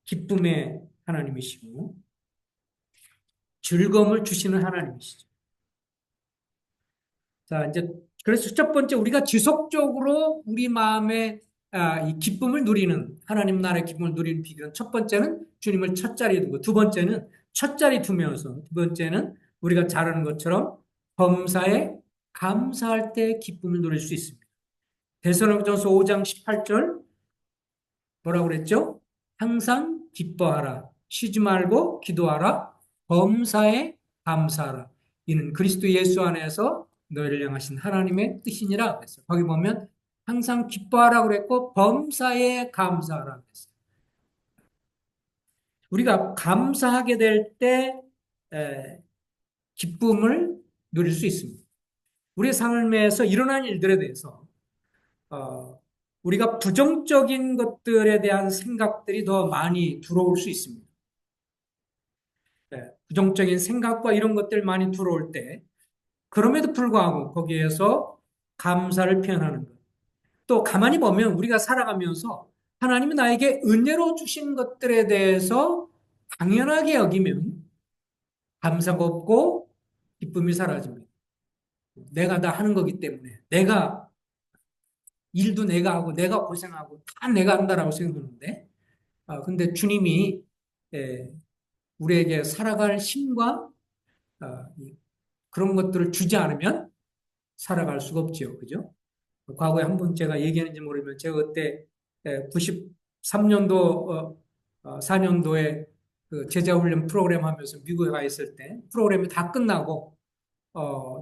기쁨의 하나님이시고 즐거움을 주시는 하나님이시죠. 자, 이제 그래서 첫 번째 우리가 지속적으로 우리 마음에 이 기쁨을 누리는 하나님 나라의 기쁨을 누리는 비결은 첫 번째는 주님을 첫 자리에 두고 두 번째는 첫 자리 두면서 두 번째는 우리가 잘 아는 것처럼 범사에 감사할 때 기쁨을 누릴 수 있습니다. 데살로니가전서 5장 18절 뭐라고 그랬죠? 항상 기뻐하라. 쉬지 말고 기도하라. 범사에 감사하라. 이는 그리스도 예수 안에서 너희를 향하신 하나님의 뜻이니라 그랬어요. 거기 보면 항상 기뻐하라 그랬고 범사에 감사하라 그랬어요. 우리가 감사하게 될 때 기쁨을 누릴 수 있습니다. 우리 삶에서 일어난 일들에 대해서 어, 우리가 부정적인 것들에 대한 생각들이 더 많이 들어올 수 있습니다. 부정적인 생각과 이런 것들 많이 들어올 때, 그럼에도 불구하고 거기에서 감사를 표현하는 것. 또 가만히 보면 우리가 살아가면서 하나님이 나에게 은혜로 주신 것들에 대해서 당연하게 여기면 감사가 없고 기쁨이 사라집니다. 내가 다 하는 거기 때문에 내가 일도 내가 하고 내가 고생하고 다 내가 한다라고 생각하는데 근데 주님이 우리에게 살아갈 힘과 그런 것들을 주지 않으면 살아갈 수가 없지요. 그죠? 과거에 한 번 제가 얘기했는지 모르면 제가 그때 93년도, 4년도에 그 제자훈련 프로그램 하면서 미국에 가 있을 때 프로그램이 다 끝나고,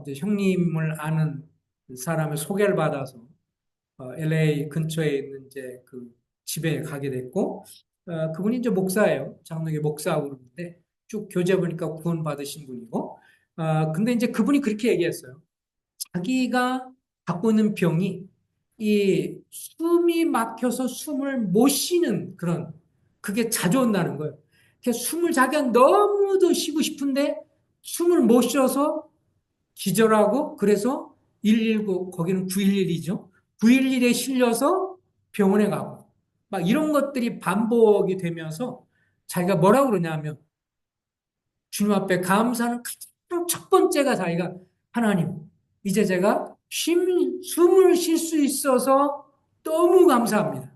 이제 형님을 아는 사람의 소개를 받아서 LA 근처에 있는 이제 그 집에 가게 됐고, 그분이 이제 목사예요. 장로교 목사하고 그러는데 쭉 교제 보니까 구원 받으신 분이고, 근데 이제 그분이 그렇게 얘기했어요. 자기가 갖고 있는 병이 이 숨이 막혀서 숨을 못 쉬는 그런 그게 자주 온다는 거예요. 숨을 자기가 너무도 쉬고 싶은데 숨을 못 쉬어서 기절하고 그래서 119 거기는 911이죠. 911에 실려서 병원에 가고 막 이런 것들이 반복이 되면서 자기가 뭐라고 그러냐면 주님 앞에 감사는 가장 첫 번째가 자기가 하나님 이제 제가 숨을 쉴 수 있어서 너무 감사합니다.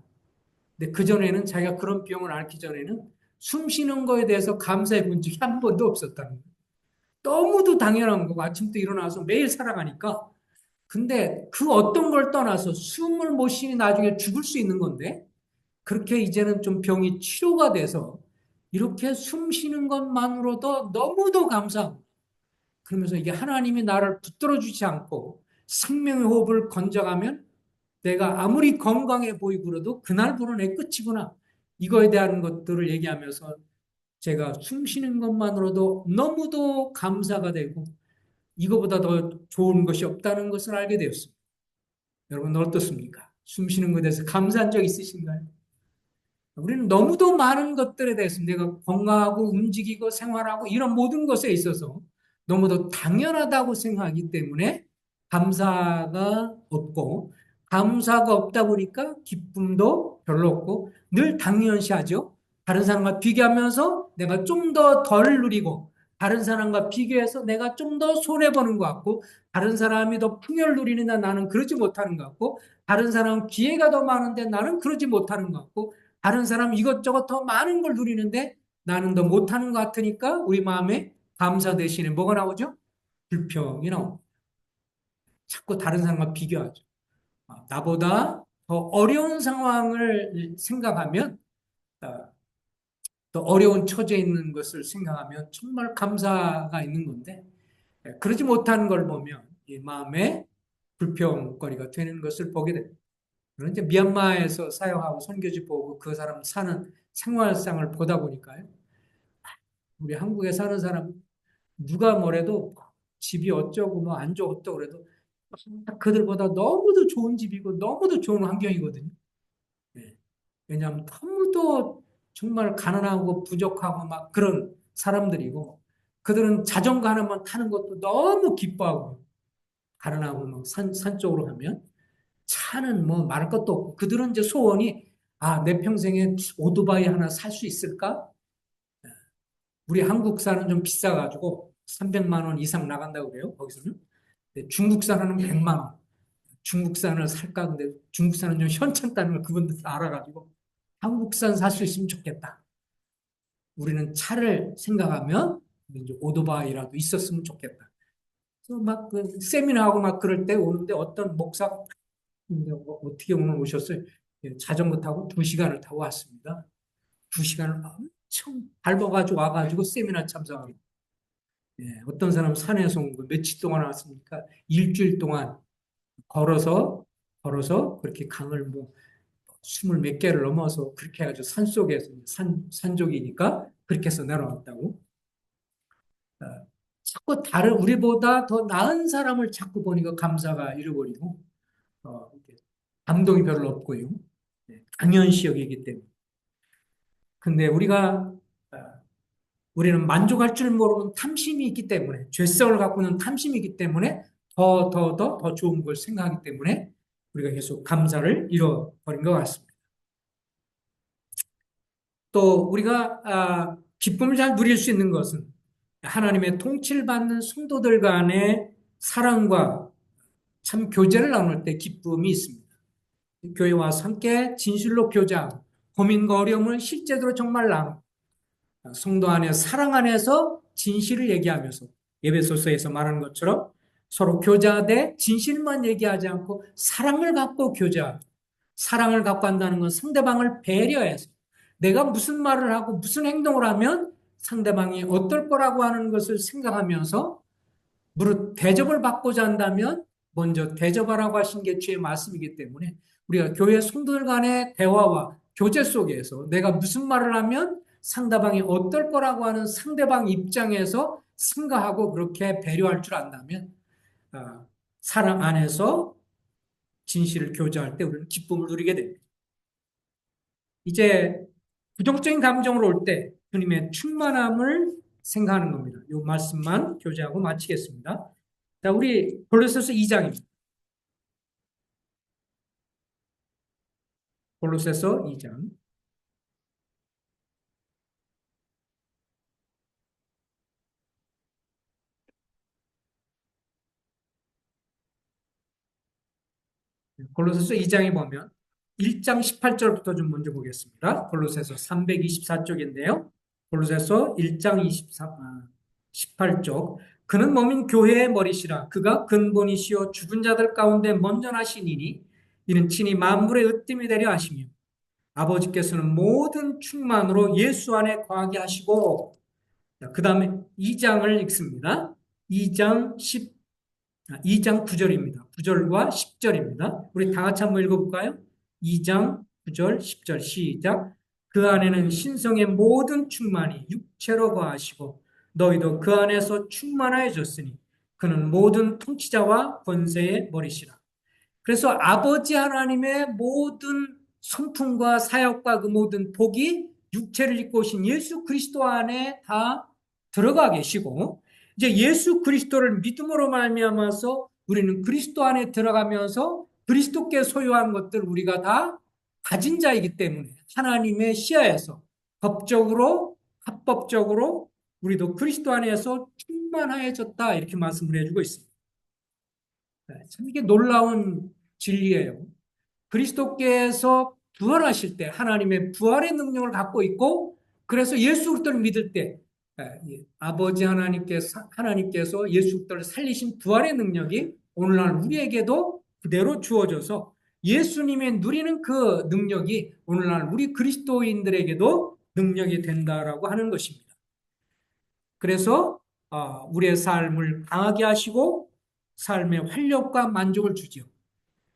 근데 그전에는 자기가 그런 병을 앓기 전에는 숨 쉬는 거에 대해서 감사해 본 적이 한 번도 없었다는 거예요. 너무도 당연한 거고 아침부터 일어나서 매일 살아가니까 근데 그 어떤 걸 떠나서 숨을 못 쉬니 나중에 죽을 수 있는 건데 그렇게 이제는 좀 병이 치료가 돼서 이렇게 숨 쉬는 것만으로도 너무도 감사하고 그러면서 이게 하나님이 나를 붙들어 주지 않고 생명의 호흡을 건져가면 내가 아무리 건강해 보이고 그래도 그날부로 내 끝이구나. 이거에 대한 것들을 얘기하면서 제가 숨 쉬는 것만으로도 너무도 감사가 되고 이거보다 더 좋은 것이 없다는 것을 알게 되었습니다. 여러분 어떻습니까? 숨 쉬는 것에 대해서 감사한 적 있으신가요? 우리는 너무도 많은 것들에 대해서 내가 건강하고 움직이고 생활하고 이런 모든 것에 있어서 너무도 당연하다고 생각하기 때문에 감사가 없고 감사가 없다 보니까 기쁨도 별로 없고 늘 당연시하죠. 다른 사람과 비교하면서 내가 좀 더 덜 누리고 다른 사람과 비교해서 내가 좀 더 손해보는 것 같고 다른 사람이 더 풍요를 누리는데 나는 그러지 못하는 것 같고 다른 사람은 기회가 더 많은데 나는 그러지 못하는 것 같고 다른 사람 이것저것 더 많은 걸 누리는데 나는 더 못하는 것 같으니까 우리 마음에 감사 대신에 뭐가 나오죠? 불평이 나옵니다. 자꾸 다른 사람과 비교하죠. 나보다 더 어려운 상황을 생각하면 더 어려운 처지에 있는 것을 생각하면 정말 감사가 있는 건데 그러지 못하는 걸 보면 이 마음에 불평거리가 되는 것을 보게 됩니다. 그런데 미얀마에서 사역하고 선교지 보고 그 사람 사는 생활상을 보다 보니까요. 우리 한국에 사는 사람 누가 뭐래도 집이 어쩌고 뭐 안 좋고 그래도 그들보다 너무도 좋은 집이고 너무도 좋은 환경이거든요. 예. 왜냐하면 너무도 정말 가난하고 부족하고 막 그런 사람들이고 그들은 자전거 하나만 타는 것도 너무 기뻐하고 가난하고 막 산 쪽으로 가면 차는 뭐 말할 것도 없고 그들은 이제 소원이 아, 내 평생에 오토바이 하나 살 수 있을까? 우리 한국산은 좀 비싸가지고 300만 원 이상 나간다고 그래요, 거기서는. 근데 중국산은 100만 원. 중국산을 살까? 근데 중국산은 좀 현찮다는 걸 그분들 다 알아가지고 한국산 살 수 있으면 좋겠다. 우리는 차를 생각하면 이제 오토바이라도 있었으면 좋겠다. 그래서 막그 세미나하고 막 그럴 때 오는데 어떤 목사 어떻게 오늘 오셨어요? 예, 자전거 타고 2시간을 타고 왔습니다. 2시간을 엄청 밟아가지고 와가지고 세미나 참석하고. 예, 어떤 사람 산에서 온 거 며칠 동안 왔습니까? 일주일 동안 걸어서 그렇게 강을 뭐 스물 몇 개를 넘어서 그렇게 해가지고 산 속에서 산족이니까 그렇게 해서 내려왔다고. 어, 자꾸 다른 우리보다 더 나은 사람을 자꾸 보니까 감사가 잃어버리고 이렇게 감동이 별로 없고요. 네, 당연시여기기 때문에. 근데 어, 우리는 만족할 줄 모르는 탐심이 있기 때문에 죄성을 갖고 있는 탐심이 있기 때문에 더 좋은 걸 생각하기 때문에 우리가 계속 감사를 잃어버린 것 같습니다. 또 우리가 기쁨을 잘 누릴 수 있는 것은 하나님의 통치를 받는 성도들 간의 사랑과 참 교제를 나눌 때 기쁨이 있습니다. 교회 와서 함께 진실로 교제하고 고민과 어려움을 실제로 정말 나누고 성도 안에 사랑 안에서 진실을 얘기하면서 에베소서에서 말하는 것처럼 서로 교제하되 진실만 얘기하지 않고 사랑을 갖고 교제하고 사랑을 갖고 한다는 건 상대방을 배려해서 내가 무슨 말을 하고 무슨 행동을 하면 상대방이 어떨 거라고 하는 것을 생각하면서 무릇 대접을 받고자 한다면 먼저 대접하라고 하신 게 주의 말씀이기 때문에 우리가 교회 성도들 간의 대화와 교제 속에서 내가 무슨 말을 하면 상대방이 어떨 거라고 하는 상대방 입장에서 생각하고 그렇게 배려할 줄 안다면 사랑 안에서 진실을 교제할 때 우리는 기쁨을 누리게 됩니다. 이제 부정적인 감정으로 올 때 주님의 충만함을 생각하는 겁니다. 이 말씀만 교제하고 마치겠습니다. 자, 우리 골로새서 2장입니다. 골로새서 2장. 골로새서 2장에 보면 1장 18절부터 좀 먼저 보겠습니다. 골로새서 324쪽인데요. 골로새서 1장 18쪽. 그는 몸인 교회의 머리시라. 그가 근본이시요 죽은 자들 가운데 먼저 나시니니 이는 친히 만물의 으뜸이 되려 하시며 아버지께서는 모든 충만으로 예수 안에 거하게 하시고 그 다음에 2장을 읽습니다. 2장 2장 9절입니다. 9절과 10절입니다. 우리 다 같이 한번 읽어볼까요? 2장 9절 10절 시작. 그 안에는 신성의 모든 충만이 육체로 거하시고 너희도 그 안에서 충만하여졌으니 그는 모든 통치자와 권세의 머리시라. 그래서 아버지 하나님의 모든 성품과 사역과 그 모든 복이 육체를 입고 오신 예수 그리스도 안에 다 들어가 계시고 이제 예수 그리스도를 믿음으로 말미암아서 우리는 그리스도 안에 들어가면서 그리스도께 소유한 것들 우리가 다 가진 자이기 때문에 하나님의 시야에서 법적으로 합법적으로 우리도 그리스도 안에서 충만하여졌다 이렇게 말씀을 해주고 있습니다. 참 이게 놀라운 진리예요. 그리스도께서 부활하실 때 하나님의 부활의 능력을 갖고 있고 그래서 예수 그리스도를 믿을 때 아버지 하나님께서 예수 그리스도를 살리신 부활의 능력이 오늘날 우리에게도 그대로 주어져서 예수님의 누리는 그 능력이 오늘날 우리 그리스도인들에게도 능력이 된다라고 하는 것입니다. 그래서 우리의 삶을 강하게 하시고 삶의 활력과 만족을 주지요.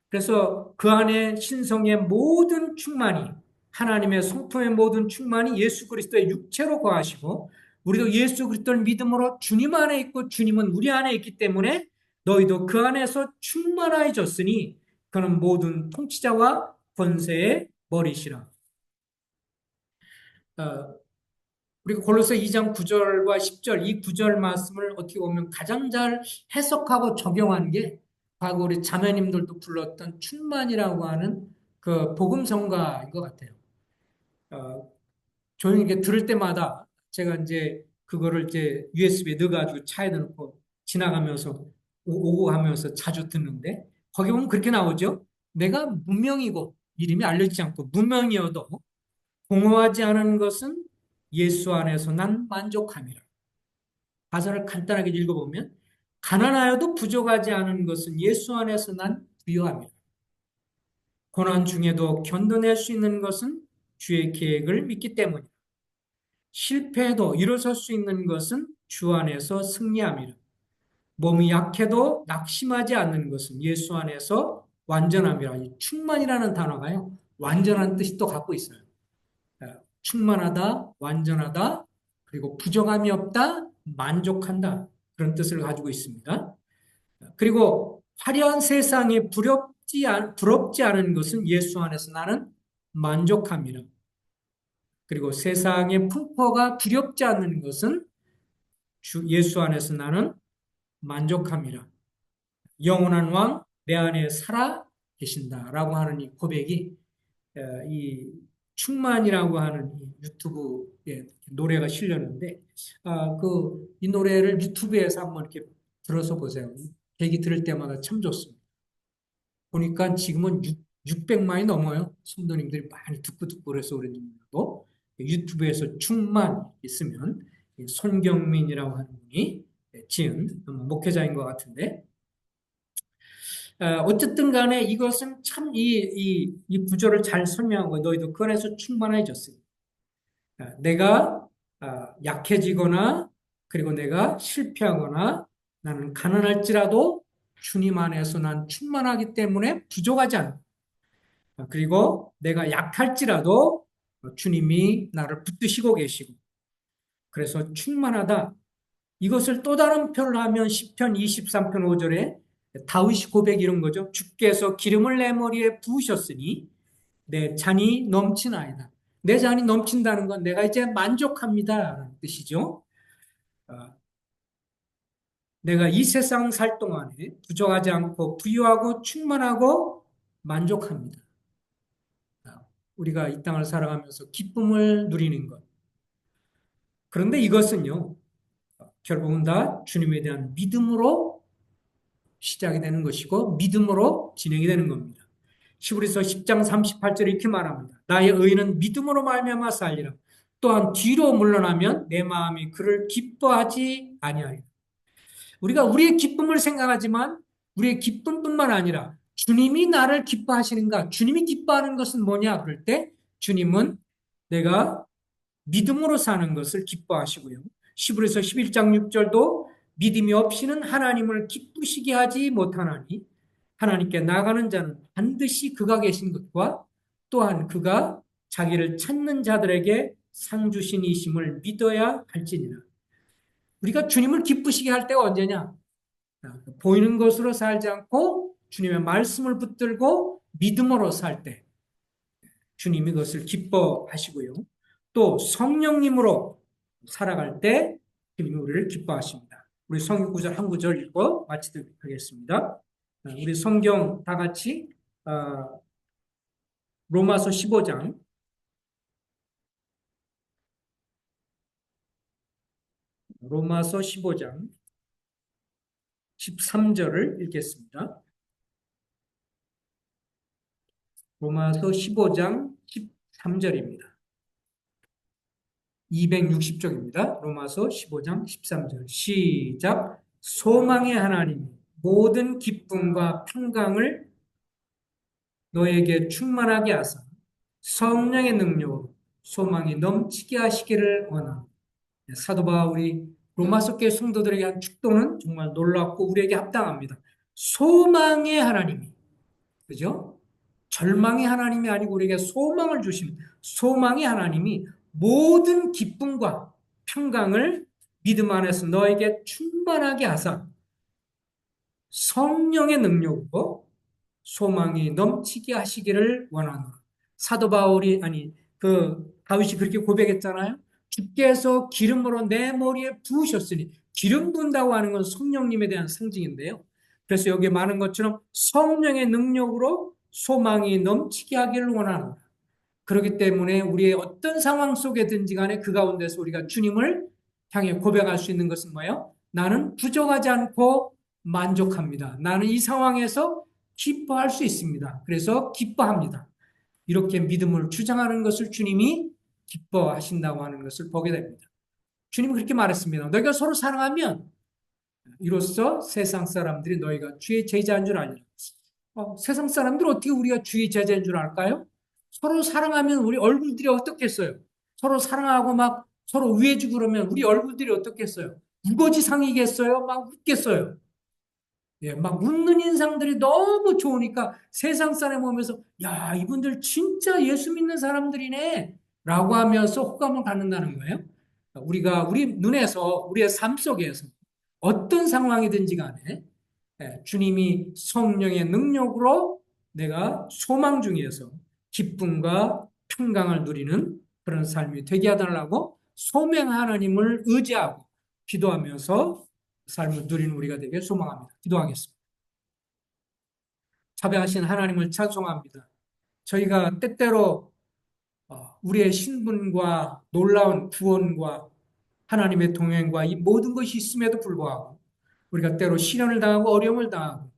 그래서 그 안에 신성의 모든 충만이 하나님의 성품의 모든 충만이 예수 그리스도의 육체로 거하시고 우리도 예수 그리스도를 믿음으로 주님 안에 있고 주님은 우리 안에 있기 때문에 너희도 그 안에서 충만해졌으니 그는 모든 통치자와 권세의 머리시라. 어, 우리가 골로새 2장 9절과 10절 이 9절 말씀을 어떻게 보면 가장 잘 해석하고 적용한 게 과거 우리 자매님들도 불렀던 충만이라고 하는 그 복음성가인 것 같아요. 어, 조용히 이렇게 들을 때마다 제가 이제 그거를 이제 USB에 넣어가지고 차에 넣고 지나가면서 오고 가면서 자주 듣는데 거기 보면 그렇게 나오죠. 내가 무명이고 이름이 알려지지 않고 무명이어도 공허하지 않은 것은 예수 안에서 난 만족함이라. 가사를 간단하게 읽어보면 가난하여도 부족하지 않은 것은 예수 안에서 난 부유함이라. 고난 중에도 견뎌낼 수 있는 것은 주의 계획을 믿기 때문이다. 실패해도 일어설 수 있는 것은 주 안에서 승리함이라. 몸이 약해도 낙심하지 않는 것은 예수 안에서 완전함이라. 이 충만이라는 단어가요, 완전한 뜻이 또 갖고 있어요. 충만하다, 완전하다, 그리고 부족함이 없다, 만족한다. 그런 뜻을 가지고 있습니다. 그리고 화려한 세상에 부럽지 않은 것은 예수 안에서 나는 만족합니다. 그리고 세상의 풍파가 두렵지 않는 것은 예수 안에서 나는 만족합니다. 영원한 왕 내 안에 살아 계신다라고 하는 이 고백이 이 충만이라고 하는 이 유튜브에 노래가 실렸는데 이 노래를 유튜브에서 한번 이렇게 들어서 보세요. 얘기 들을 때마다 참 좋습니다. 보니까 지금은 600만이 넘어요. 성도님들이 많이 듣고 그래서 그런지 몰라도 유튜브에서 충만 있으면 손경민이라고 하는 분이 지은 목회자인 것 같은데 어쨌든 간에 이것은 참 이 구조를 잘 설명하고 너희도 그 안에서 충만해졌어요. 내가 약해지거나 그리고 내가 실패하거나 나는 가난할지라도 주님 안에서 난 충만하기 때문에 부족하지 않다. 그리고 내가 약할지라도 주님이 나를 붙드시고 계시고 그래서 충만하다. 이것을 또 다른 표현을 하면 시편 23편 5절에 다윗이 고백 이런 거죠. 주께서 기름을 내 머리에 부으셨으니 내 잔이 넘치나이다. 내 잔이 넘친다는 건 내가 이제 만족합니다 라는 뜻이죠. 어, 내가 이 세상 살 동안에 부족하지 않고 부유하고 충만하고 만족합니다. 우리가 이 땅을 살아가면서 기쁨을 누리는 것. 그런데 이것은요, 결국은 다 주님에 대한 믿음으로 시작이 되는 것이고 믿음으로 진행이 되는 겁니다. 히브리서 10장 38절에 이렇게 말합니다. 나의 의인은 믿음으로 말미암아 살리라. 또한 뒤로 물러나면 내 마음이 그를 기뻐하지 아니하리라. 우리가 우리의 기쁨을 생각하지만 우리의 기쁨뿐만 아니라 주님이 나를 기뻐하시는가? 주님이 기뻐하는 것은 뭐냐? 그럴 때 주님은 내가 믿음으로 사는 것을 기뻐하시고요. 히브리서 11장 6절도 믿음이 없이는 하나님을 기쁘시게 하지 못하나니 하나님께 나가는 자는 반드시 그가 계신 것과 또한 그가 자기를 찾는 자들에게 상 주신 이심을 믿어야 할지니라. 우리가 주님을 기쁘시게 할 때가 언제냐? 보이는 것으로 살지 않고 주님의 말씀을 붙들고 믿음으로 살 때 주님이 그것을 기뻐하시고요. 또 성령님으로 살아갈 때 주님이 우리를 기뻐하십니다. 우리 성경 구절 한 구절 읽고 마치도록 하겠습니다. 우리 성경 다 같이 로마서 15장 13절을 읽겠습니다. 로마서 15장 13절입니다. 260쪽입니다. 로마서 15장 13절 시작. 소망의 하나님 모든 기쁨과 평강을 너에게 충만하게 하사 성령의 능력으로 소망이 넘치게 하시기를 원합니다. 사도 바울이 로마서 교회 성도들에게 한 축도는 정말 놀랍고 우리에게 합당합니다. 소망의 하나님이, 그죠? 절망의 하나님이 아니고 우리에게 소망을 주신 소망의 하나님이 모든 기쁨과 평강을 믿음 안에서 너에게 충만하게 하사 성령의 능력으로 소망이 넘치게 하시기를 원하노라. 사도 바울이 다윗이 그렇게 고백했잖아요. 주께서 기름으로 내 머리에 부으셨으니 기름 부은다고 하는 건 성령님에 대한 상징인데요. 그래서 여기에 많은 것처럼 성령의 능력으로 소망이 넘치게 하기를 원하노라. 그렇기 때문에 우리의 어떤 상황 속에든지 간에 그 가운데서 우리가 주님을 향해 고백할 수 있는 것은 뭐예요? 나는 부족하지 않고 만족합니다. 나는 이 상황에서 기뻐할 수 있습니다. 그래서 기뻐합니다. 이렇게 믿음을 주장하는 것을 주님이 기뻐하신다고 하는 것을 보게 됩니다. 주님은 그렇게 말했습니다. 너희가 서로 사랑하면 이로써 세상 사람들이 너희가 주의 제자인 줄 알리라. 세상 사람들 어떻게 우리가 주의 제자인 줄 알까요? 서로 사랑하면 우리 얼굴들이 어떻겠어요? 서로 사랑하고 막 서로 위해주고 그러면 우리 얼굴들이 어떻겠어요? 우거지상이겠어요? 막 웃겠어요. 예, 막 웃는 인상들이 너무 좋으니까 세상 사람 보면서 야, 이분들 진짜 예수 믿는 사람들이네 라고 하면서 호감을 갖는다는 거예요. 우리가 우리 눈에서 우리의 삶 속에서 어떤 상황이든지 간에 주님이 성령의 능력으로 내가 소망 중에서 기쁨과 평강을 누리는 그런 삶이 되게 하달라고 소명 하나님을 의지하고 기도하면서 삶을 누리는 우리가 되게 소망합니다. 기도하겠습니다. 자비하신 하나님을 찬송합니다. 저희가 때때로 우리의 신분과 놀라운 구원과 하나님의 동행과 이 모든 것이 있음에도 불구하고 우리가 때로 시련을 당하고 어려움을 당하고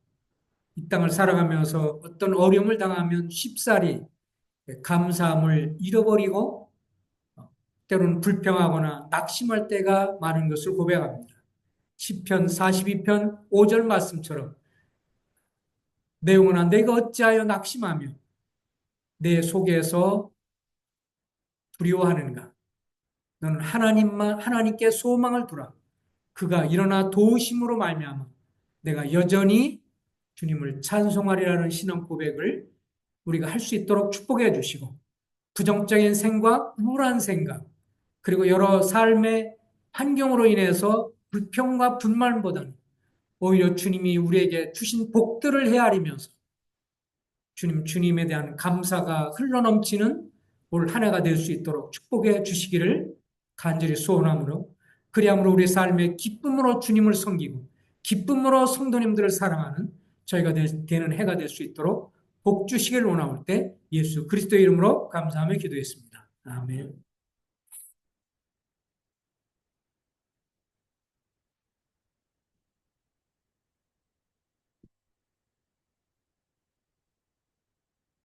이 땅을 살아가면서 어떤 어려움을 당하면 쉽사리 감사함을 잃어버리고 때로는 불평하거나 낙심할 때가 많은 것을 고백합니다. 시편 42편 5절 말씀처럼 내 영혼아 내가 어찌하여 낙심하며 내 속에서 두려워하는가. 너는 하나님께 소망을 두라. 그가 일어나 도우심으로 말미암아 내가 여전히 주님을 찬송하리라는 신앙 고백을 우리가 할 수 있도록 축복해 주시고 부정적인 생각, 우울한 생각 그리고 여러 삶의 환경으로 인해서 불평과 분만보다는 오히려 주님이 우리에게 주신 복들을 헤아리면서 주님에 대한 감사가 흘러넘치는 올 한 해가 될 수 있도록 축복해 주시기를 간절히 소원하므로 그리함으로 우리 삶의 기쁨으로 주님을 섬기고 기쁨으로 성도님들을 사랑하는 저희가 되는 해가 될 수 있도록 복 주시길 원하올 때 예수 그리스도의 이름으로 감사하며 기도했습니다. 아멘.